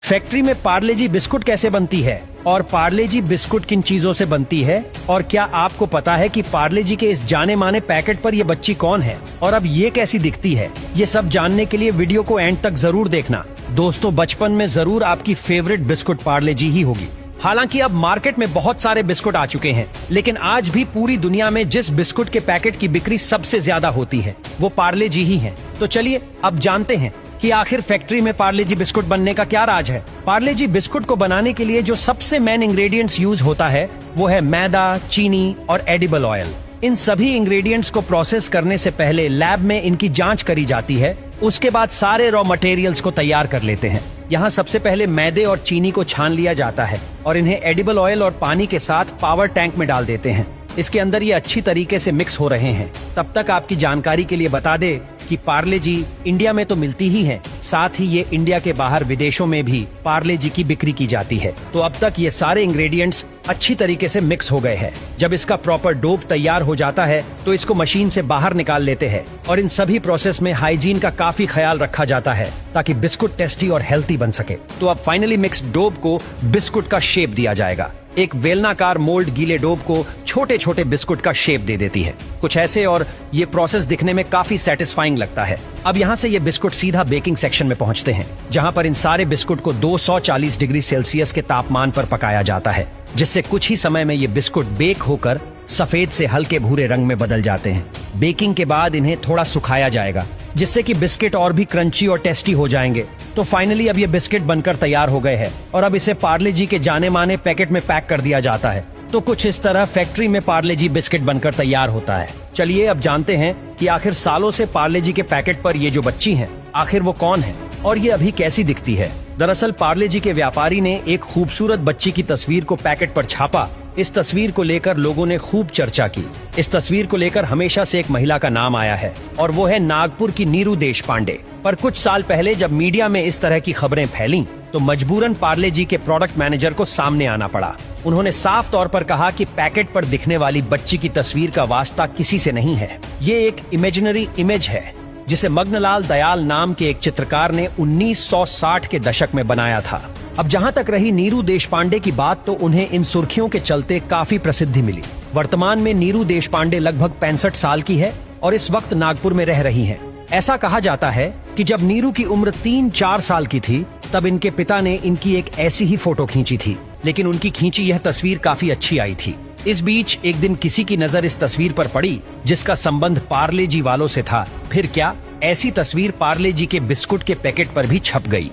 Factory में पार्ले जी biscuit कैसे बनती है और पार्ले जी बिस्कुट किन चीजों से बनती है, और क्या आपको पता है कि पार्ले जी के इस जाने माने पैकेट पर ये बच्ची कौन है और अब ये कैसी दिखती है। ये सब जानने के लिए वीडियो को एंड तक जरूर देखना। दोस्तों, बचपन में जरूर आपकी फेवरेट बिस्कुट पार्ले जी ही होगी। हालांकि अब मार्केट में बहुत सारे बिस्कुट आ चुके हैं, लेकिन आज भी पूरी दुनिया में जिस बिस्कुट के पैकेट की बिक्री सबसे ज्यादा होती है वो पार्ले जी ही है। तो चलिए अब जानते हैं कि आखिर फैक्ट्री में पार्ले जी बिस्कुट बनने का क्या राज है। पार्ले जी बिस्कुट को बनाने के लिए जो सबसे मेन इंग्रेडिएंट्स यूज होता है वो है मैदा, चीनी और एडिबल ऑयल। इन सभी इंग्रेडिएंट्स को प्रोसेस करने से पहले लैब में इनकी जांच करी जाती है। उसके बाद सारे रॉ मटेरियल्स को तैयार कर लेते हैं। यहाँ सबसे पहले मैदे और चीनी को छान लिया जाता है और इन्हें एडिबल ऑयल और पानी के साथ पावर टैंक में डाल देते हैं। इसके अंदर ये अच्छी तरीके से मिक्स हो रहे हैं। तब तक आपकी जानकारी के लिए बता दे कि पार्ले जी इंडिया में तो मिलती ही है, साथ ही ये इंडिया के बाहर विदेशों में भी पार्ले जी की बिक्री की जाती है। तो अब तक ये सारे इंग्रेडिएंट्स अच्छी तरीके से मिक्स हो गए हैं। जब इसका प्रॉपर डोप तैयार हो जाता है तो इसको मशीन से बाहर निकाल लेते हैं और इन सभी प्रोसेस में हाइजीन का काफी ख्याल रखा जाता है ताकि बिस्कुट टेस्टी और हेल्थी बन सके। तो अब फाइनली मिक्स्ड डोप को बिस्कुट का शेप दिया जाएगा। एक वेलनाकार मोल्ड गीले डोप को छोटे छोटे बिस्कुट का शेप दे देती है, कुछ ऐसे, और ये प्रोसेस दिखने में काफी सेटिस्फाइंग लगता है। अब यहाँ से ये बिस्कुट सीधा बेकिंग सेक्शन में पहुँचते हैं, जहाँ पर इन सारे बिस्कुट को 240 डिग्री सेल्सियस के तापमान पर पकाया जाता है, जिससे कुछ ही समय में ये बिस्कुट बेक होकर सफेद से हल्के भूरे रंग में बदल जाते हैं। बेकिंग के बाद इन्हें थोड़ा सुखाया जाएगा, जिससे कि बिस्किट और भी क्रंची और टेस्टी हो जाएंगे। तो फाइनली अब ये बिस्किट बनकर तैयार हो गए हैं और अब इसे पार्ले जी के जाने माने पैकेट में पैक कर दिया जाता है। तो कुछ इस तरह फैक्ट्री में पार्ले जी बिस्किट बनकर तैयार होता है। चलिए अब जानते हैं कि आखिर सालों से पार्ले जी के पैकेट पर ये जो बच्ची है आखिर वो कौन है और ये अभी कैसी दिखती है। दरअसल पार्ले जी के व्यापारी ने एक खूबसूरत बच्ची की तस्वीर को पैकेट पर छापा। इस तस्वीर को लेकर लोगों ने खूब चर्चा की। इस तस्वीर को लेकर हमेशा से एक महिला का नाम आया है और वो है नागपुर की नीरू देशपांडे। पर कुछ साल पहले जब मीडिया में इस तरह की खबरें फैलीं, तो मजबूरन पार्ले जी के प्रोडक्ट मैनेजर को सामने आना पड़ा। उन्होंने साफ तौर पर कहा कि पैकेट पर दिखने वाली बच्ची की तस्वीर का वास्ता किसी से नहीं है। ये एक इमेजिनरी इमेज है जिसे मग्नलाल दयाल नाम के एक चित्रकार ने 1960 के दशक में बनाया था। अब जहां तक रही नीरू देशपांडे की बात, तो उन्हें इन सुर्खियों के चलते काफी प्रसिद्धि मिली। वर्तमान में नीरू देशपांडे लगभग 65 साल की है और इस वक्त नागपुर में रह रही हैं। ऐसा कहा जाता है कि जब नीरू की उम्र 3-4 साल की थी, तब इनके पिता ने इनकी एक ऐसी ही फोटो खींची थी, लेकिन उनकी खींची यह तस्वीर काफी अच्छी आई थी। इस बीच एक दिन किसी की नजर इस तस्वीर पर पड़ी जिसका संबंध पार्ले जी वालों से था। फिर क्या, ऐसी तस्वीर पार्ले जी के बिस्कुट के पैकेट पर भी छप गई।